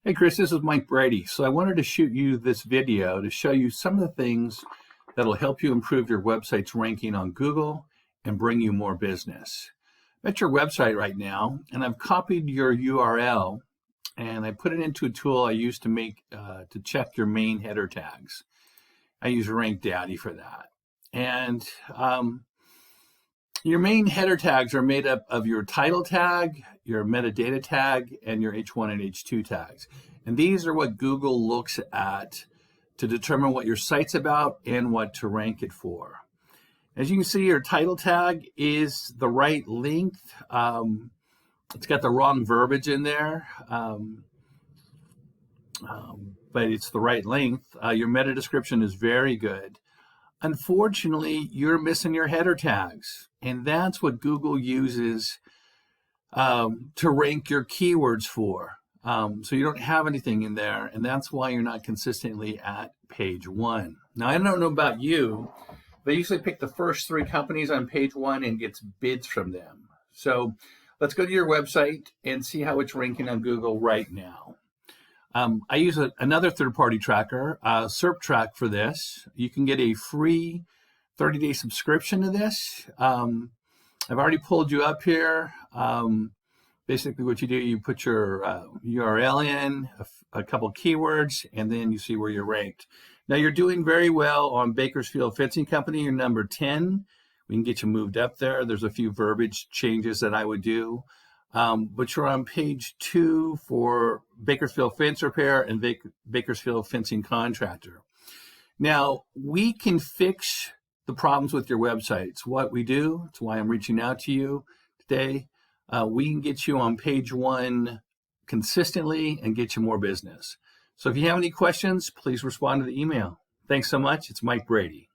Hey Chris, this is Mike Brady. So I wanted to shoot you this video to show you some of the things that'll help you improve your website's ranking on Google and bring you more business. I'm at your website right now, and I've copied your URL and I put it into a tool I use to check your main header tags. I use Rank Daddy for that. And your main header tags are made up of your title tag, your metadata tag, and your H1 and H2 tags. And these are what Google looks at to determine what your site's about and what to rank it for. As you can see, your title tag is the right length. It's got the wrong verbiage in there, but it's the right length. Your meta description is very good. Unfortunately, you're missing your header tags, and that's what Google uses to rank your keywords for. So you don't have anything in there, and that's why you're not consistently at page one. Now, I don't know about you. They usually pick the first 3 companies on page one and gets bids from them. So let's go to your website and see how it's ranking on Google right now. I use another third-party tracker, SERPtrack, for this. You can get a free 30-day subscription to this. I've already pulled you up here. Basically what you do, you put your URL in, a couple keywords, and then you see where you're ranked. Now you're doing very well on Bakersfield Fencing Company. You're number 10. We can get you moved up there. There's a few verbiage changes that I would do. But you're on page 2 for Bakersfield Fence Repair and Bakersfield Fencing Contractor. Now, we can fix the problems with your website. It's what we do. It's why I'm reaching out to you today. We can get you on page 1 consistently and get you more business. So if you have any questions, please respond to the email. Thanks so much. It's Mike Brady.